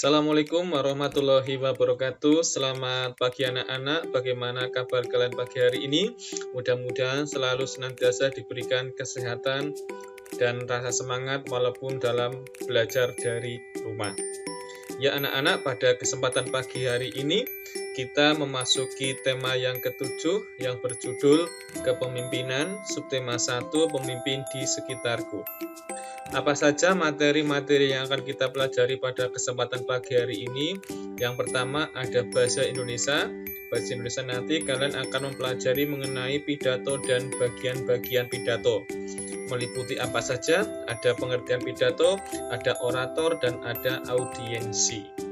Assalamualaikum warahmatullahi wabarakatuh. Selamat pagi anak-anak. Bagaimana kabar kalian pagi hari ini? Mudah-mudahan selalu senantiasa diberikan kesehatan dan rasa semangat walaupun dalam belajar dari rumah. Ya anak-anak, pada kesempatan pagi hari ini kita memasuki tema yang ketujuh yang berjudul Kepemimpinan, subtema 1, Pemimpin di Sekitarku. Apa saja materi-materi yang akan kita pelajari pada kesempatan pagi hari ini? Yang pertama ada bahasa Indonesia. Bahasa Indonesia nanti kalian akan mempelajari mengenai pidato dan bagian-bagian pidato. Meliputi apa saja? Ada pengertian pidato, ada orator, dan ada audiensi.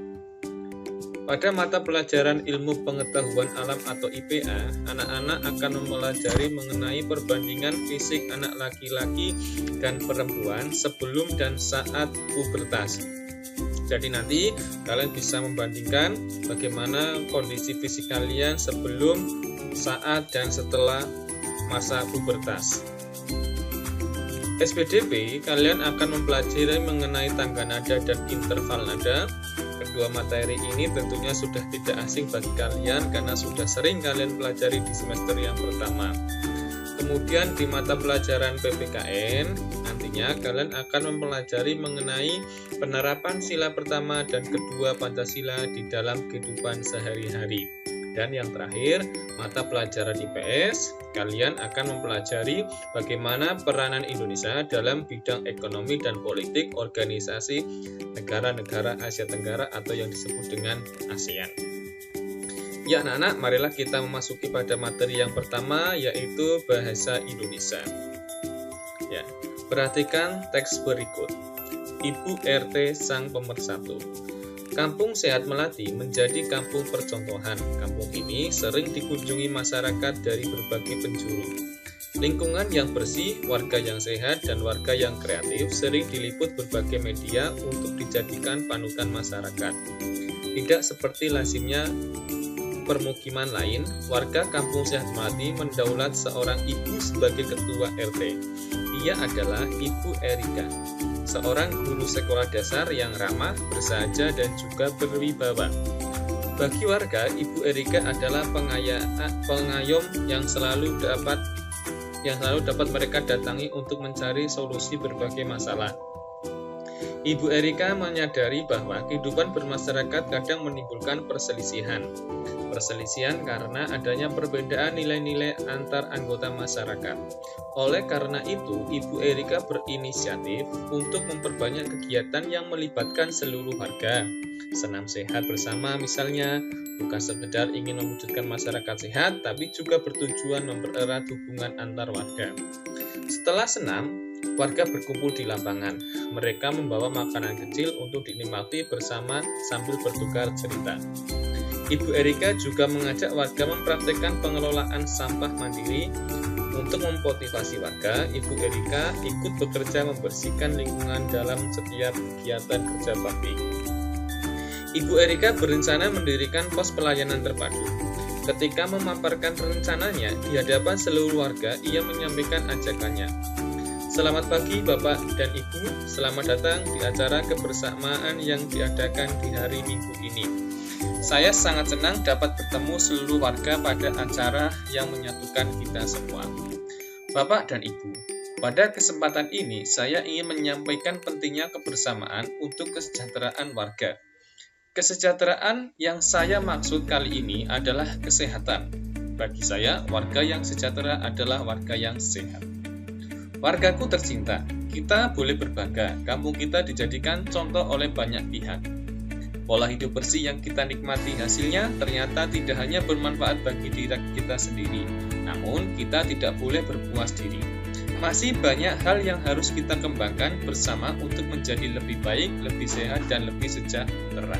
Pada mata pelajaran ilmu pengetahuan alam atau IPA, anak-anak akan mempelajari mengenai perbandingan fisik anak laki-laki dan perempuan sebelum dan saat pubertas. Jadi nanti kalian bisa membandingkan bagaimana kondisi fisik kalian sebelum, saat, dan setelah masa pubertas. SPDP, kalian akan mempelajari mengenai tangga nada dan interval nada. Kedua materi ini tentunya sudah tidak asing bagi kalian karena sudah sering kalian pelajari di semester yang pertama. Kemudian di mata pelajaran PPKN, nantinya kalian akan mempelajari mengenai penerapan sila pertama dan kedua Pancasila di dalam kehidupan sehari-hari. Dan yang terakhir, mata pelajaran IPS, kalian akan mempelajari bagaimana peranan Indonesia dalam bidang ekonomi dan politik organisasi negara-negara Asia Tenggara atau yang disebut dengan ASEAN. Ya anak-anak, marilah kita memasuki pada materi yang pertama, yaitu bahasa Indonesia. Ya, perhatikan teks berikut. Ibu RT Sang Pemersatu. Kampung Sehat Melati menjadi kampung percontohan. Kampung ini sering dikunjungi masyarakat dari berbagai penjuru. Lingkungan yang bersih, warga yang sehat, dan warga yang kreatif sering diliput berbagai media untuk dijadikan panutan masyarakat. Tidak seperti lazimnya permukiman lain, warga Kampung Sehat Melati mendaulat seorang ibu sebagai ketua RT. Ia adalah Ibu Erika, seorang guru sekolah dasar yang ramah, bersahaja, dan juga berwibawa. Bagi warga, Ibu Erika adalah pengayom yang selalu dapat mereka datangi untuk mencari solusi berbagai masalah. Ibu Erika menyadari bahwa kehidupan bermasyarakat kadang menimbulkan perselisihan. Perselisihan karena adanya perbedaan nilai-nilai antar anggota masyarakat. Oleh karena itu, Ibu Erika berinisiatif untuk memperbanyak kegiatan yang melibatkan seluruh warga. Senam sehat bersama misalnya, bukan sekedar ingin mewujudkan masyarakat sehat, tapi juga bertujuan mempererat hubungan antar warga. Setelah senam, warga berkumpul di lapangan. Mereka membawa makanan kecil untuk dinikmati bersama sambil bertukar cerita. Ibu Erika juga mengajak warga mempraktikkan pengelolaan sampah mandiri. Untuk memotivasi warga, Ibu Erika ikut bekerja membersihkan lingkungan dalam setiap kegiatan kerja bakti. Ibu Erika berencana mendirikan pos pelayanan terpadu. Ketika memaparkan rencananya di hadapan seluruh warga, ia menyampaikan ajakannya. Selamat pagi Bapak dan Ibu, selamat datang di acara kebersamaan yang diadakan di hari Minggu ini. Saya sangat senang dapat bertemu seluruh warga pada acara yang menyatukan kita semua. Bapak dan Ibu, pada kesempatan ini saya ingin menyampaikan pentingnya kebersamaan untuk kesejahteraan warga. Kesejahteraan yang saya maksud kali ini adalah kesehatan. Bagi saya, warga yang sejahtera adalah warga yang sehat. Wargaku tercinta, kita boleh berbangga, kampung kita dijadikan contoh oleh banyak pihak. Pola hidup bersih yang kita nikmati hasilnya ternyata tidak hanya bermanfaat bagi diri kita sendiri, namun kita tidak boleh berpuas diri. Masih banyak hal yang harus kita kembangkan bersama untuk menjadi lebih baik, lebih sehat, dan lebih sejahtera.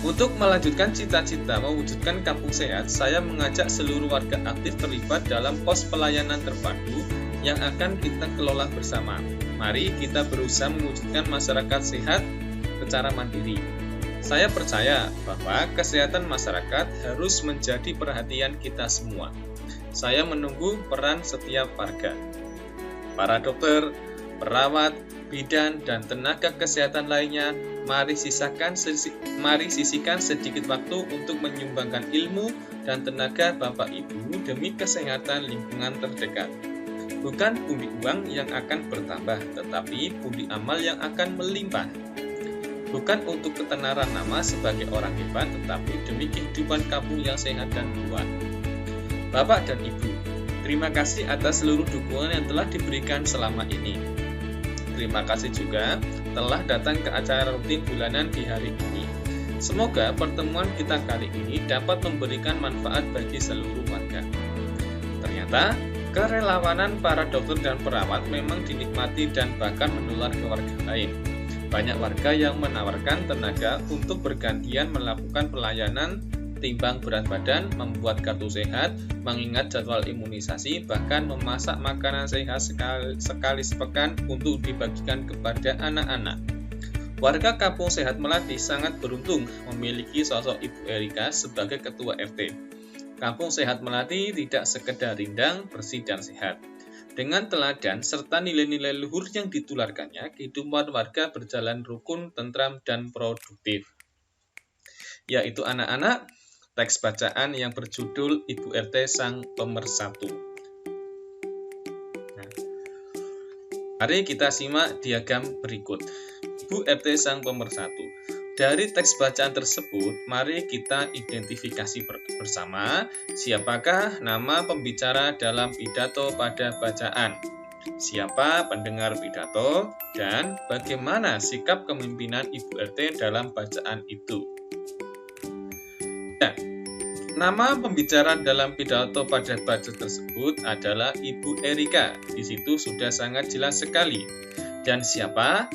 Untuk melanjutkan cita-cita mewujudkan kampung sehat, saya mengajak seluruh warga aktif terlibat dalam pos pelayanan terpadu yang akan kita kelola bersama. Mari kita berusaha mewujudkan masyarakat sehat secara mandiri. Saya percaya bahwa kesehatan masyarakat harus menjadi perhatian kita semua. Saya menunggu peran setiap warga. Para dokter, perawat, bidan, dan tenaga kesehatan lainnya, mari sisihkan sedikit waktu untuk menyumbangkan ilmu dan tenaga Bapak Ibu demi kesehatan lingkungan terdekat. Bukan pundi uang yang akan bertambah, tetapi pundi amal yang akan melimpah. Bukan untuk ketenaran nama sebagai orang hebat, tetapi demi kehidupan kampung yang sehat dan kuat. Bapak dan Ibu, terima kasih atas seluruh dukungan yang telah diberikan selama ini. Terima kasih juga telah datang ke acara rutin bulanan di hari ini. Semoga pertemuan kita kali ini dapat memberikan manfaat bagi seluruh warga. Ternyata, kerelawanan para dokter dan perawat memang dinikmati dan bahkan menular ke warga lain. Banyak warga yang menawarkan tenaga untuk bergantian melakukan pelayanan timbang berat badan, membuat kartu sehat, mengingat jadwal imunisasi, bahkan memasak makanan sehat sekali sepekan untuk dibagikan kepada anak-anak. Warga Kampung Sehat Melati sangat beruntung memiliki sosok Ibu Erika sebagai Ketua RT. Kampung Sehat Melati tidak sekedar rindang, bersih, dan sehat. Dengan teladan serta nilai-nilai luhur yang ditularkannya, kehidupan warga berjalan rukun, tentram, dan produktif. Yaitu anak-anak, teks bacaan yang berjudul Ibu RT Sang Pemersatu. Nah, mari kita simak diagram berikut. Ibu RT Sang Pemersatu. Dari teks bacaan tersebut, mari kita identifikasi bersama siapakah nama pembicara dalam pidato pada bacaan, siapa pendengar pidato, dan bagaimana sikap kepemimpinan Ibu RT dalam bacaan itu. Nah, nama pembicara dalam pidato pada bacaan tersebut adalah Ibu Erika. Di situ sudah sangat jelas sekali. Dan siapa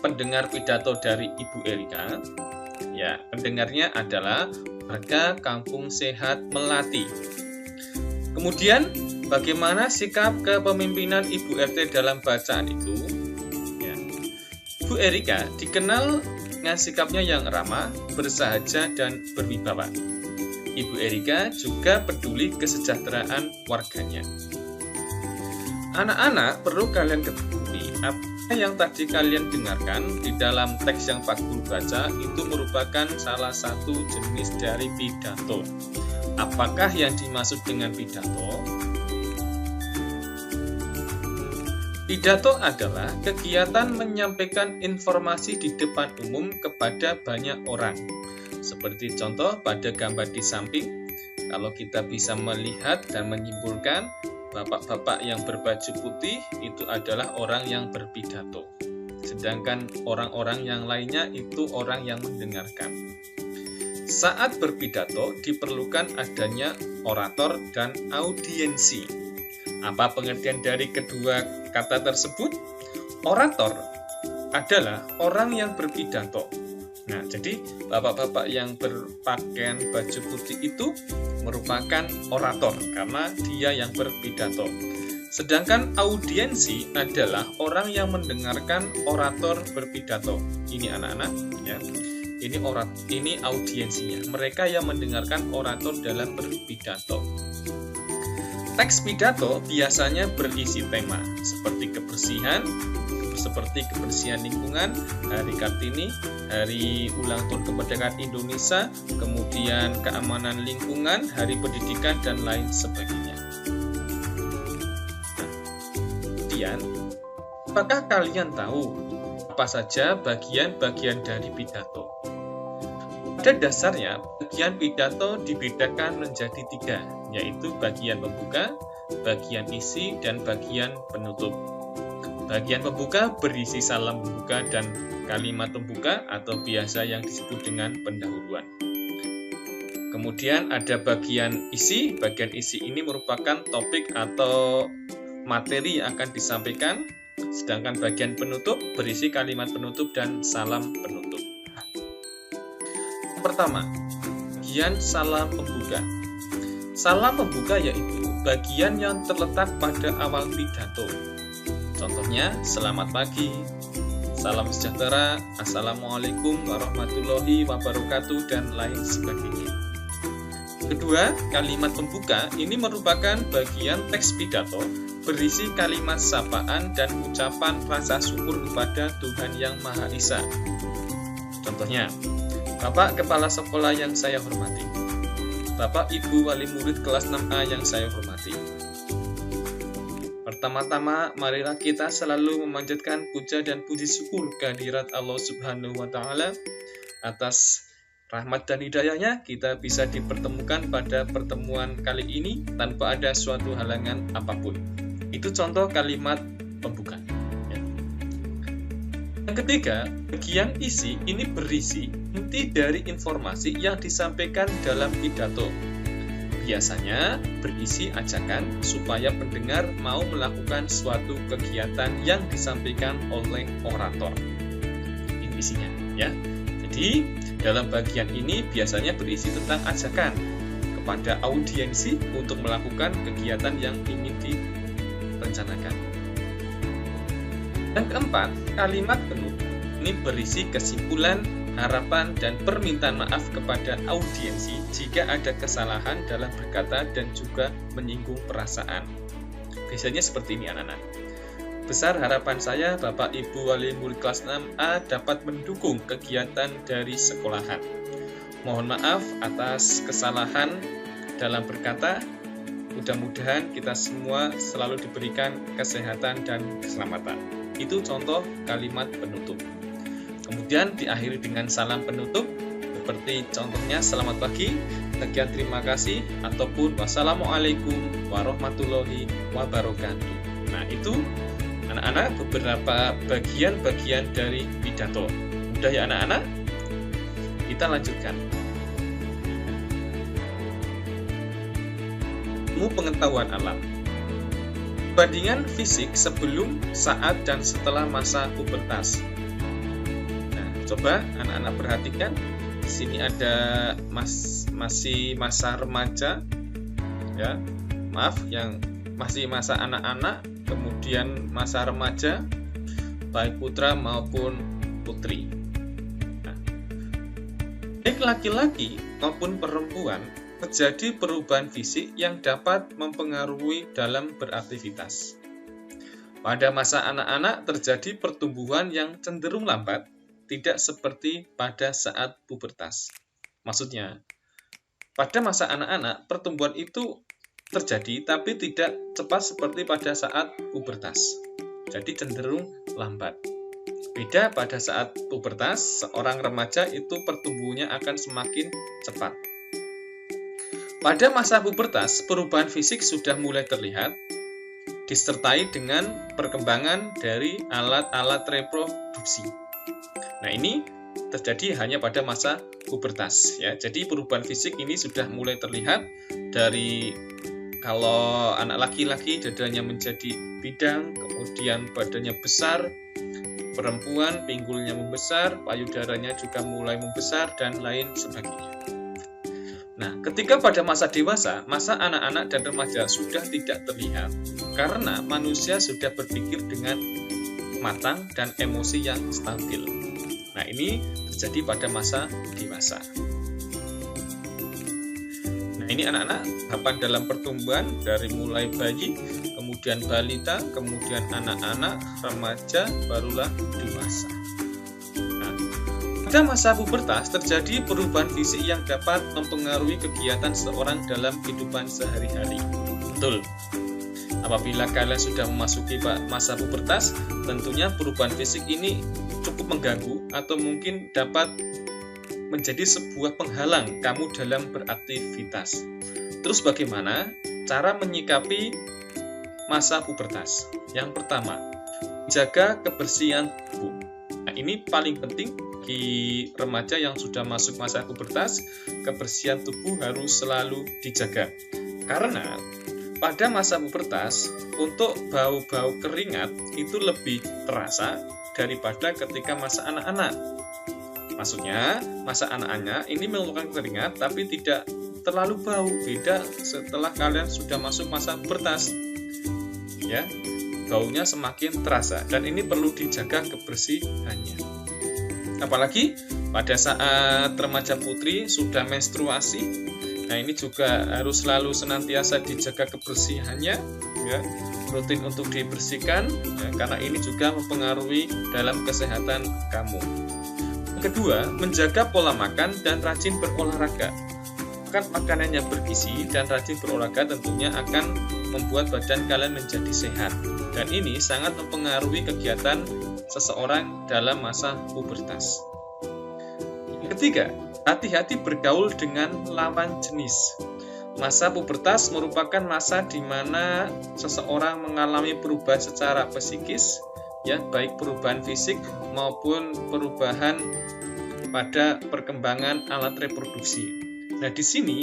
pendengar pidato dari Ibu Erika? Ya, pendengarnya adalah warga Kampung Sehat Melati. Kemudian, bagaimana sikap kepemimpinan Ibu RT dalam bacaan itu? Ya, Ibu Erika dikenal dengan sikapnya yang ramah, bersahaja, dan berwibawa. Ibu Erika juga peduli kesejahteraan warganya. Anak-anak, perlu kalian ketahui, apa yang tadi kalian dengarkan di dalam teks yang Pak Guru baca itu merupakan salah satu jenis dari pidato. Apakah yang dimaksud dengan pidato? Pidato adalah kegiatan menyampaikan informasi di depan umum kepada banyak orang. Seperti contoh pada gambar di samping, kalau kita bisa melihat dan menyimpulkan, bapak-bapak yang berbaju putih itu adalah orang yang berpidato. Sedangkan orang-orang yang lainnya itu orang yang mendengarkan. Saat berpidato diperlukan adanya orator dan audiensi. Apa pengertian dari kedua kata tersebut? Orator adalah orang yang berpidato. Nah, jadi bapak-bapak yang berpakaian baju putih itu merupakan orator karena dia yang berpidato. Sedangkan audiensi adalah orang yang mendengarkan orator berpidato. Ini anak-anak, ya. Ini audiensinya. Mereka yang mendengarkan orator dalam berpidato. Teks pidato biasanya berisi tema seperti kebersihan lingkungan, Hari Kartini, Hari Ulang Tahun Kemerdekaan Indonesia, kemudian keamanan lingkungan, Hari Pendidikan, dan lain sebagainya. Nah, kemudian, apakah kalian tahu apa saja bagian-bagian dari pidato? Pada dasarnya, bagian pidato dibedakan menjadi 3, yaitu bagian pembuka, bagian isi, dan bagian penutup. Bagian pembuka berisi salam pembuka dan kalimat pembuka atau biasa yang disebut dengan pendahuluan. Kemudian ada bagian isi. Bagian isi ini merupakan topik atau materi yang akan disampaikan. Sedangkan bagian penutup berisi kalimat penutup dan salam penutup. Pertama, bagian salam pembuka. Salam pembuka yaitu bagian yang terletak pada awal pidato. Contohnya, selamat pagi, salam sejahtera, assalamualaikum warahmatullahi wabarakatuh, dan lain sebagainya. Kedua, kalimat pembuka ini merupakan bagian teks pidato berisi kalimat sapaan dan ucapan rasa syukur kepada Tuhan Yang Maha Esa. Contohnya, Bapak Kepala Sekolah yang saya hormati, Bapak Ibu Wali Murid kelas 6A yang saya hormati. Pertama-tama, marilah kita selalu memanjatkan puja dan puji syukur kehadirat Allah Subhanahu wa Ta'ala atas rahmat dan hidayahnya. Kita bisa dipertemukan pada pertemuan kali ini tanpa ada suatu halangan apapun. Itu contoh kalimat pembuka. Yang ketiga, bagian isi ini berisi inti dari informasi yang disampaikan dalam pidato. Biasanya berisi ajakan supaya pendengar mau melakukan suatu kegiatan yang disampaikan oleh orator. Ini isinya, ya. Jadi, dalam bagian ini biasanya berisi tentang ajakan kepada audiensi untuk melakukan kegiatan yang ingin direncanakan. Yang keempat, kalimat penutup ini berisi kesimpulan, harapan, dan permintaan maaf kepada audiensi jika ada kesalahan dalam berkata dan juga menyinggung perasaan. Biasanya seperti ini anak-anak. Besar harapan saya Bapak Ibu Wali Murid kelas 6A dapat mendukung kegiatan dari sekolahan. Mohon maaf atas kesalahan dalam berkata. Mudah-mudahan kita semua selalu diberikan kesehatan dan keselamatan. Itu contoh kalimat penutup. Kemudian diakhiri dengan salam penutup, seperti contohnya selamat pagi, sekian terima kasih, ataupun wassalamualaikum warahmatullahi wabarakatuh. Nah, itu anak-anak beberapa bagian-bagian dari pidato. Udah ya anak-anak? Kita lanjutkan. Ilmu pengetahuan alam. Perbandingan fisik sebelum, saat, dan setelah masa pubertas. Nah, coba anak-anak perhatikan. Di sini ada masih masa remaja, ya. Maaf, yang masih masa anak-anak, kemudian masa remaja, baik putra maupun putri. Nah, baik laki-laki maupun perempuan terjadi perubahan fisik yang dapat mempengaruhi dalam beraktivitas. Pada masa anak-anak terjadi pertumbuhan yang cenderung lambat, tidak seperti pada saat pubertas. Maksudnya, pada masa anak-anak pertumbuhan itu terjadi tapi tidak cepat seperti pada saat pubertas. Jadi cenderung lambat. Beda pada saat pubertas, seorang remaja itu pertumbuhannya akan semakin cepat. Pada masa pubertas, perubahan fisik sudah mulai terlihat, disertai dengan perkembangan dari alat-alat reproduksi. Nah, ini terjadi hanya pada masa pubertas, ya. Jadi perubahan fisik ini sudah mulai terlihat dari kalau anak laki-laki dadanya menjadi bidang, kemudian badannya besar, perempuan pinggulnya membesar, payudaranya juga mulai membesar, dan lain sebagainya. Nah, ketika pada masa dewasa, masa anak-anak dan remaja sudah tidak terlihat karena manusia sudah berpikir dengan matang dan emosi yang stabil. Nah, ini terjadi pada masa dewasa. Nah, ini anak-anak tahapan dalam pertumbuhan dari mulai bayi, kemudian balita, kemudian anak-anak, remaja, barulah dewasa. Pada masa pubertas terjadi perubahan fisik yang dapat mempengaruhi kegiatan seorang dalam kehidupan sehari-hari. Betul. Apabila kalian sudah memasuki masa pubertas, tentunya perubahan fisik ini cukup mengganggu atau mungkin dapat menjadi sebuah penghalang kamu dalam beraktivitas. Terus bagaimana cara menyikapi masa pubertas? Yang pertama, jaga kebersihan tubuh. Nah, ini paling penting bagi remaja yang sudah masuk masa pubertas, kebersihan tubuh harus selalu dijaga. Karena pada masa pubertas, untuk bau-bau keringat itu lebih terasa daripada ketika masa anak-anak. Maksudnya, masa anak-anak ini mengeluarkan keringat tapi tidak terlalu bau. Beda setelah kalian sudah masuk masa pubertas. Ya, baunya semakin terasa dan ini perlu dijaga kebersihannya. Apalagi pada saat remaja putri sudah menstruasi, Nah, ini juga harus selalu senantiasa dijaga kebersihannya, ya, rutin untuk dibersihkan, ya, karena ini juga mempengaruhi dalam kesehatan kamu. Kedua, menjaga pola makan dan rajin berolahraga. Makan makanan yang bergizi dan rajin berolahraga tentunya akan membuat badan kalian menjadi sehat. Dan ini sangat mempengaruhi kegiatan seseorang dalam masa pubertas. Yang ketiga, hati-hati bergaul dengan lawan jenis. Masa pubertas merupakan masa di mana seseorang mengalami perubahan secara psikis, ya, baik perubahan fisik maupun perubahan pada perkembangan alat reproduksi. Nah, di sini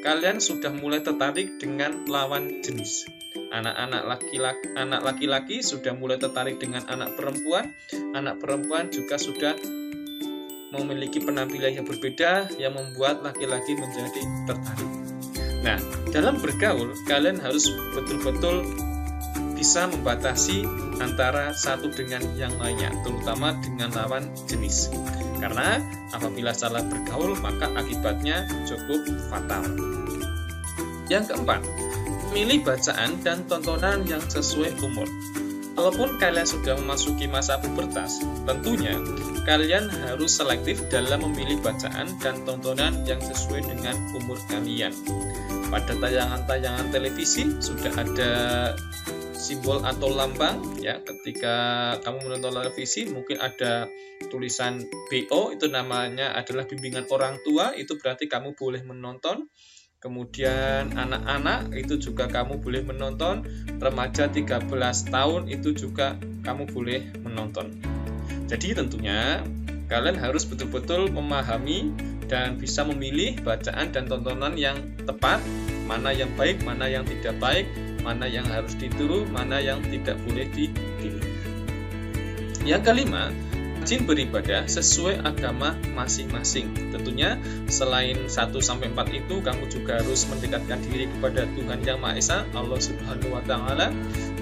kalian sudah mulai tertarik dengan lawan jenis. Anak laki-laki sudah mulai tertarik dengan anak perempuan juga sudah memiliki penampilan yang berbeda yang membuat laki-laki menjadi tertarik. Nah, dalam bergaul kalian harus betul-betul bisa membatasi antara satu dengan yang lainnya, terutama dengan lawan jenis. Karena apabila salah bergaul, maka akibatnya cukup fatal. Yang keempat, milih bacaan dan tontonan yang sesuai umur. Walaupun kalian sudah memasuki masa pubertas, tentunya kalian harus selektif dalam memilih bacaan dan tontonan yang sesuai dengan umur kalian. Pada tayangan-tayangan televisi sudah ada simbol atau lambang, ya, ketika kamu menonton televisi mungkin ada tulisan BO, itu namanya adalah bimbingan orang tua, itu berarti kamu boleh menonton. Kemudian anak-anak itu juga kamu boleh menonton, remaja 13 tahun itu juga kamu boleh menonton. Jadi tentunya kalian harus betul-betul memahami dan bisa memilih bacaan dan tontonan yang tepat, mana yang baik, mana yang tidak baik, mana yang harus ditiru, mana yang tidak boleh ditiru. Yang kelima, rajin beribadah sesuai agama masing-masing. Tentunya selain 1-4 itu, kamu juga harus mendekatkan diri kepada Tuhan Yang Maha Esa, Allah Subhanahu wa Ta'ala,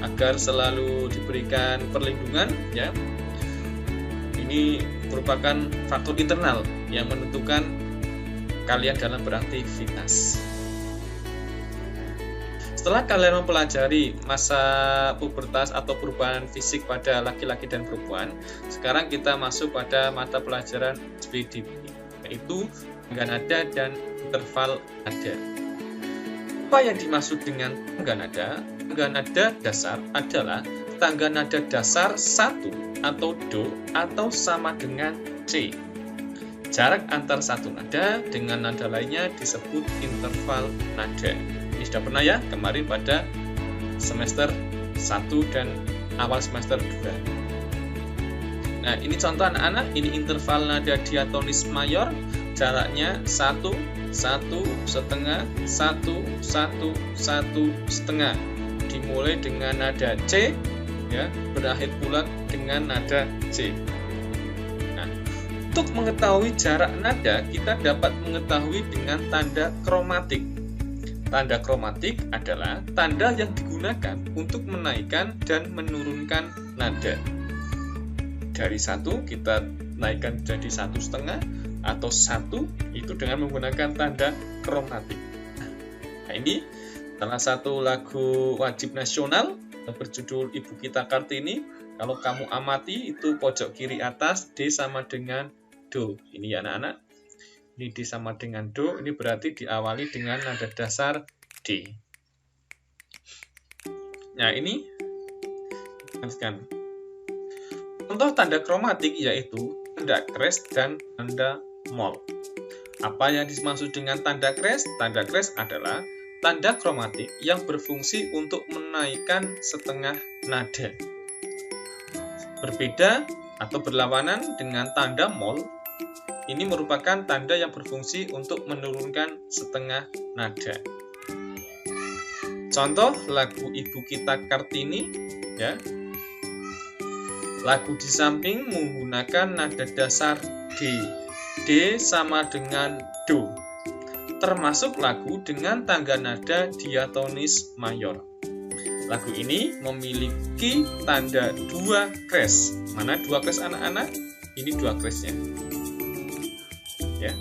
agar selalu diberikan perlindungan, ya. Ini merupakan faktor internal yang menentukan kalian dalam beraktivitas. Setelah kalian mempelajari masa pubertas atau perubahan fisik pada laki-laki dan perempuan, sekarang kita masuk pada mata pelajaran SPD, yaitu tangga nada dan interval nada. Apa yang dimaksud dengan tangga nada? Tangga nada dasar adalah tangga nada dasar 1 atau Do atau sama dengan C. Jarak antar satu nada dengan nada lainnya disebut interval nada. Ini sudah pernah, ya, kemarin pada semester 1 dan awal semester 2. Nah, ini contoh anak-anak, ini interval nada diatonis mayor, jaraknya 1, 1, setengah, 1, 1, 1, setengah. Dimulai dengan nada C, ya, berakhir pula dengan nada C. Nah, untuk mengetahui jarak nada, kita dapat mengetahui dengan tanda kromatik. Tanda kromatik adalah tanda yang digunakan untuk menaikkan dan menurunkan nada. Dari 1 kita naikkan jadi 1,5 atau 1 itu dengan menggunakan tanda kromatik. Nah, ini salah satu lagu wajib nasional yang berjudul Ibu Kita Kartini. Kalau kamu amati itu pojok kiri atas D sama dengan Do. Ini, ya, anak-anak. Ini D sama dengan Do, ini berarti diawali dengan nada dasar D. Nah, ini kan contoh tanda kromatik yaitu tanda kres dan tanda mol. Apa yang dimaksud dengan tanda kres? Tanda kres adalah tanda kromatik yang berfungsi untuk menaikkan setengah nada. Berbeda atau berlawanan dengan tanda mol. Ini merupakan tanda yang berfungsi untuk menurunkan setengah nada. Contoh lagu Ibu Kita Kartini, ya. Lagu di samping menggunakan nada dasar D. D sama dengan Do. Termasuk lagu dengan tangga nada diatonis mayor. Lagu ini memiliki tanda 2 kres. Mana 2 kres, anak-anak? Ini 2 kresnya. Ya.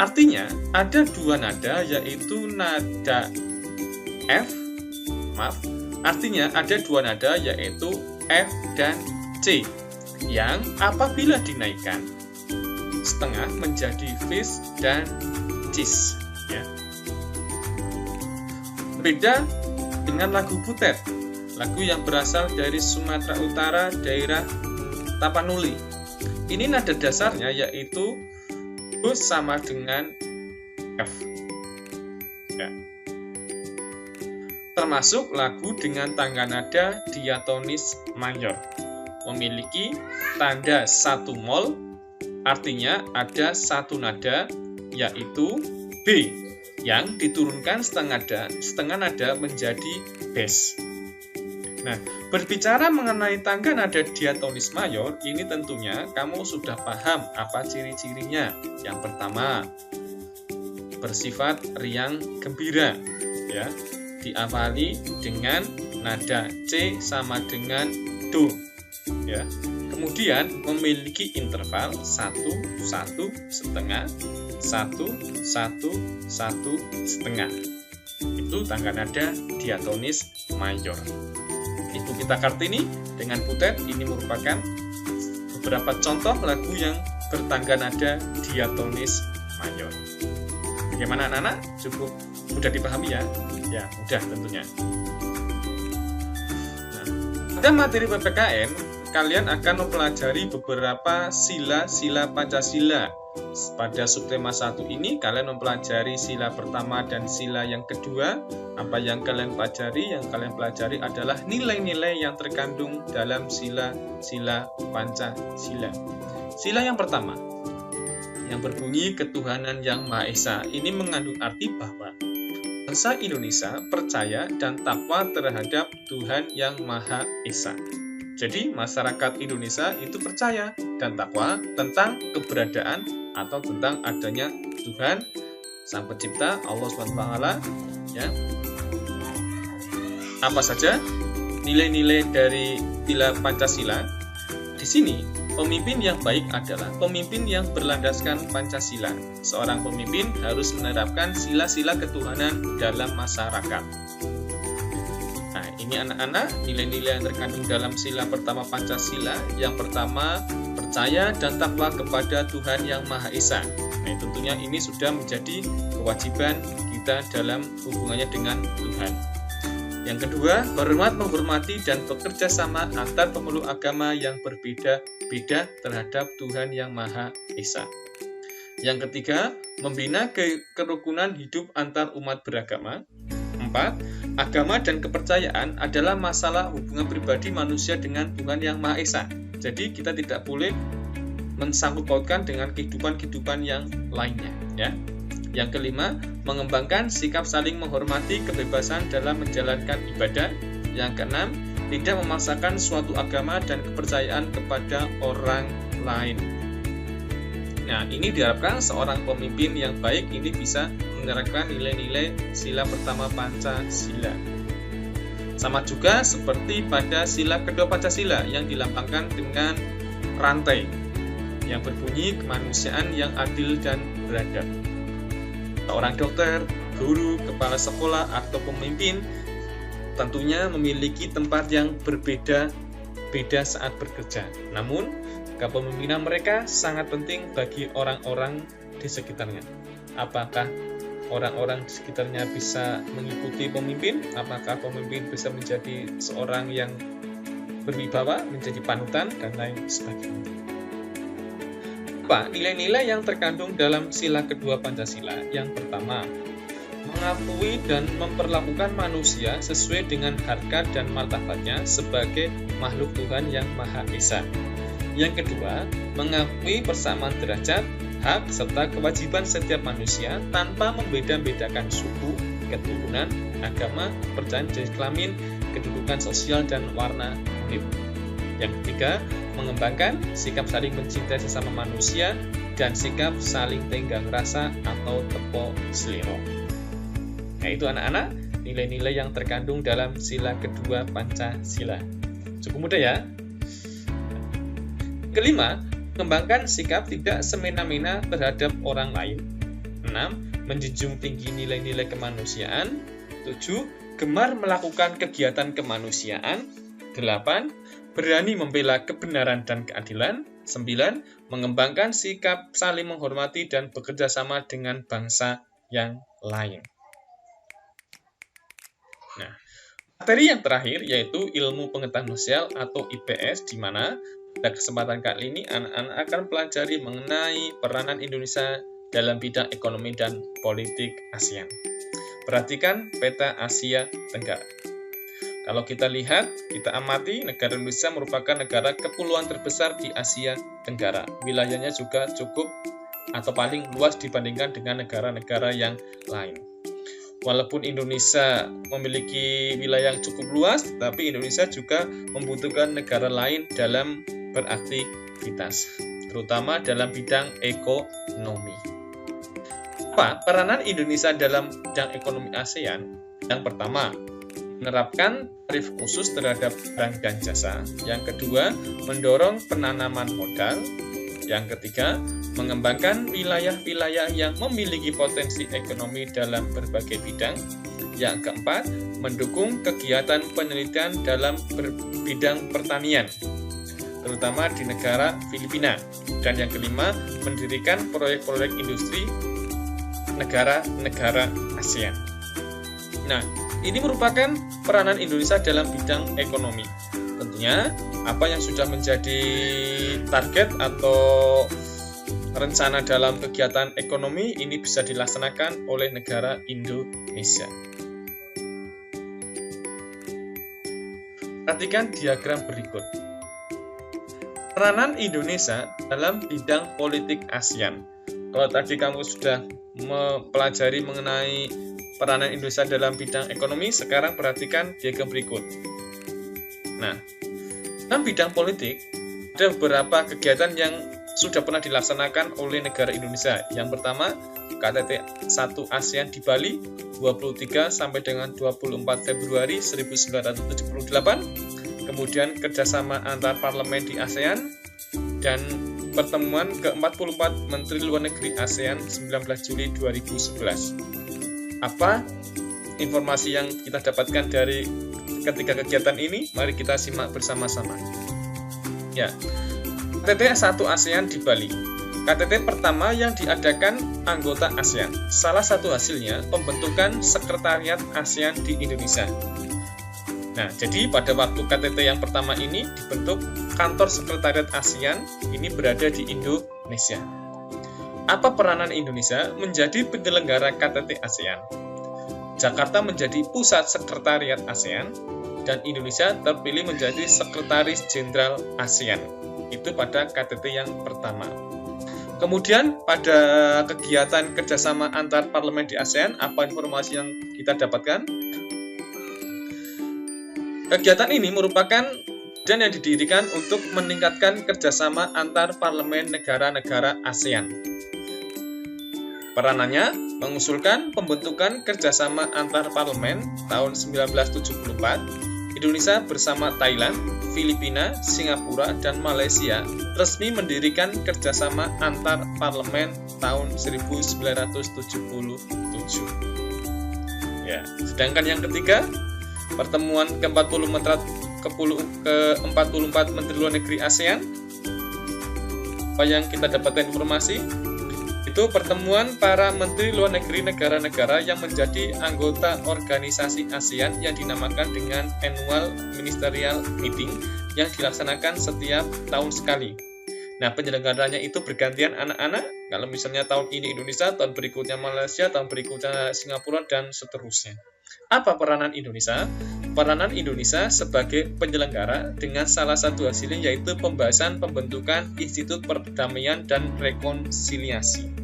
Artinya ada dua nada, yaitu nada F, artinya ada dua nada yaitu F dan C, yang apabila dinaikkan setengah menjadi fish dan cheese, ya. Beda dengan lagu Butet, lagu yang berasal dari Sumatera Utara, daerah Tapanuli. Ini nada dasarnya yaitu Bu sama dengan F, ya. Termasuk lagu dengan tangga nada diatonis mayor, memiliki tanda 1 mol, artinya ada satu nada yaitu B yang diturunkan setengah nada menjadi bass. Nah, berbicara mengenai tangga nada diatonis mayor, ini tentunya kamu sudah paham apa ciri-cirinya. Yang pertama, bersifat riang gembira, ya. Diawali dengan nada C sama dengan Do, ya. Kemudian memiliki interval 1, 1, setengah, 1, 1, 1, setengah. Itu tangga nada diatonis mayor. Ibu kita Kartini dengan Butet ini merupakan beberapa contoh lagu yang bertangga nada diatonis mayor. Bagaimana anak-anak? Cukup mudah dipahami ya? Ya, mudah tentunya. Nah, pada materi PPKN, kalian akan mempelajari beberapa sila-sila Pancasila. Pada subtema 1 ini, kalian mempelajari sila pertama dan sila yang kedua. Apa yang kalian pelajari? Yang kalian pelajari adalah nilai-nilai yang terkandung dalam sila-sila Pancasila. Sila yang pertama, yang berbunyi ketuhanan yang Maha Esa, ini mengandung arti bahwa bangsa Indonesia percaya dan takwa terhadap Tuhan yang Maha Esa. Jadi masyarakat Indonesia itu percaya dan takwa tentang keberadaan atau tentang adanya Tuhan Sang Pencipta, Allah SWT, ya. Apa saja nilai-nilai dari sila Pancasila? Di sini, pemimpin yang baik adalah pemimpin yang berlandaskan Pancasila. Seorang pemimpin harus menerapkan sila-sila ketuhanan dalam masyarakat. Nah, ini anak-anak, nilai-nilai yang terkandung dalam sila pertama Pancasila. Yang pertama, percaya dan takwa kepada Tuhan yang Maha Esa. Nah, tentunya ini sudah menjadi kewajiban kita dalam hubungannya dengan Tuhan. Yang kedua, hormat, menghormati, dan bekerja sama antar pemeluk agama yang berbeda-beda terhadap Tuhan yang Maha Esa. Yang ketiga, membina kerukunan hidup antar umat beragama. 4. Agama dan kepercayaan adalah masalah hubungan pribadi manusia dengan Tuhan yang Maha Esa. Jadi kita tidak boleh mensangkut pautkan dengan kehidupan-kehidupan yang lainnya, ya. Yang kelima, mengembangkan sikap saling menghormati kebebasan dalam menjalankan ibadah. Yang keenam, tidak memaksakan suatu agama dan kepercayaan kepada orang lain. Nah, ini diharapkan seorang pemimpin yang baik ini bisa menerapkan nilai-nilai sila pertama Pancasila. Sama juga seperti pada sila kedua Pancasila yang dilambangkan dengan rantai yang berbunyi kemanusiaan yang adil dan beradab. Seorang dokter, guru, kepala sekolah, atau pemimpin tentunya memiliki tempat yang berbeda-beda saat bekerja. Namun, kepemimpinan mereka sangat penting bagi orang-orang di sekitarnya. Apakah orang-orang di sekitarnya bisa mengikuti pemimpin? Apakah pemimpin bisa menjadi seorang yang berwibawa, menjadi panutan, dan lain sebagainya. Nilai-nilai yang terkandung dalam sila kedua Pancasila. Yang pertama, mengakui dan memperlakukan manusia sesuai dengan harkat dan martabatnya sebagai makhluk Tuhan yang Maha Esa. Yang kedua, mengakui persamaan derajat, hak, serta kewajiban setiap manusia tanpa membeda-bedakan suku, keturunan, agama, kepercayaan jenis kelamin, kedudukan sosial, dan warna kulit. Yang ketiga, mengembangkan sikap saling mencintai sesama manusia dan sikap saling tenggang rasa atau tepo seliro. Nah, itu anak-anak, nilai-nilai yang terkandung dalam sila kedua Pancasila. Cukup mudah ya. Kelima, mengembangkan sikap tidak semena-mena terhadap orang lain. 6. Menjunjung tinggi nilai-nilai kemanusiaan. 7. Gemar melakukan kegiatan kemanusiaan. 8. Berani membela kebenaran dan keadilan. 9. Mengembangkan sikap saling menghormati dan bekerja sama dengan bangsa yang lain. Nah, materi yang terakhir yaitu ilmu pengetahuan sosial atau IPS, di mana pada kesempatan kali ini anak-anak akan pelajari mengenai peranan Indonesia dalam bidang ekonomi dan politik ASEAN. Perhatikan peta Asia Tenggara. Kalau kita lihat, kita amati, negara Indonesia merupakan negara kepulauan terbesar di Asia Tenggara. Wilayahnya juga cukup atau paling luas dibandingkan dengan negara-negara yang lain. Walaupun Indonesia memiliki wilayah yang cukup luas, tapi Indonesia juga membutuhkan negara lain dalam beraktivitas, terutama dalam bidang ekonomi. Apa peranan Indonesia dalam bidang ekonomi ASEAN? Yang pertama, menerapkan tarif khusus terhadap barang dan jasa. Yang kedua, mendorong penanaman modal. Yang ketiga, mengembangkan wilayah-wilayah yang memiliki potensi ekonomi dalam berbagai bidang. Yang keempat, mendukung kegiatan penelitian dalam bidang pertanian, terutama di negara Filipina. Dan yang kelima, mendirikan proyek-proyek industri negara-negara ASEAN. Nah, ini merupakan peranan Indonesia dalam bidang ekonomi. Tentunya, apa yang sudah menjadi target atau rencana dalam kegiatan ekonomi ini bisa dilaksanakan oleh negara Indonesia. Perhatikan diagram berikut. Peranan Indonesia dalam bidang politik ASEAN. Kalau tadi kamu sudah mempelajari mengenai peranan Indonesia dalam bidang ekonomi, sekarang perhatikan diagram berikut. Nah, dalam bidang politik, ada beberapa kegiatan yang sudah pernah dilaksanakan oleh negara Indonesia. Yang pertama, KTT 1 ASEAN di Bali, 23 sampai dengan 24 Februari 1978. Kemudian kerjasama antar parlemen di ASEAN, dan pertemuan ke-44 Menteri Luar Negeri ASEAN 19 Juli 2011. Apa informasi yang kita dapatkan dari ketiga kegiatan ini? Mari kita simak bersama-sama. Ya, KTT 1 ASEAN di Bali. KTT pertama yang diadakan anggota ASEAN. Salah satu hasilnya pembentukan Sekretariat ASEAN di Indonesia. Nah, jadi pada waktu KTT yang pertama ini dibentuk kantor Sekretariat ASEAN, ini berada di Indonesia. Apa peranan Indonesia menjadi penyelenggara KTT ASEAN? Jakarta menjadi pusat sekretariat ASEAN, dan Indonesia terpilih menjadi Sekretaris Jenderal ASEAN. Itu pada KTT yang pertama. Kemudian pada kegiatan kerjasama antar parlemen di ASEAN, apa informasi yang kita dapatkan? Kegiatan ini merupakan dan yang didirikan untuk meningkatkan kerjasama antar parlemen negara-negara ASEAN. Peranannya mengusulkan pembentukan kerjasama antar parlemen tahun 1974. Indonesia bersama Thailand, Filipina, Singapura, dan Malaysia resmi mendirikan kerjasama antar parlemen tahun 1977. Ya, sedangkan yang ketiga, pertemuan ke-44 Menteri Luar Negeri ASEAN. Apa yang kita dapatkan informasi? Itu pertemuan para Menteri Luar Negeri negara-negara yang menjadi anggota organisasi ASEAN yang dinamakan dengan Annual Ministerial Meeting yang dilaksanakan setiap tahun sekali. Nah, penyelenggaranya itu bergantian anak-anak. Kalau misalnya tahun ini Indonesia, tahun berikutnya Malaysia, tahun berikutnya Singapura, dan seterusnya. Apa peranan Indonesia? Peranan Indonesia sebagai penyelenggara dengan salah satu hasilnya yaitu pembahasan pembentukan Institut Perdamaian dan Rekonsiliasi.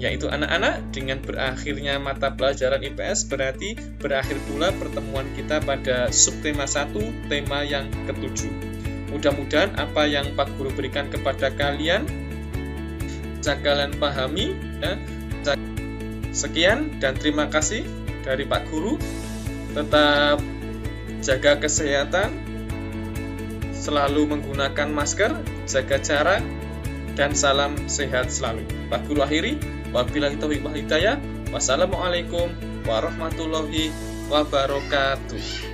Yaitu anak-anak, dengan berakhirnya mata pelajaran IPS berarti berakhir pula pertemuan kita pada subtema 1, tema yang ke-7. Mudah-mudahan apa yang Pak Guru berikan kepada kalian bisa kalian pahami. Ya. Sekian dan terima kasih dari Pak Guru. Tetap jaga kesehatan, selalu menggunakan masker, jaga jarak, dan salam sehat selalu. Pak Guru akhiri. Wabillahi taufiq wal hidayah. Wassalamualaikum warahmatullahi wabarakatuh.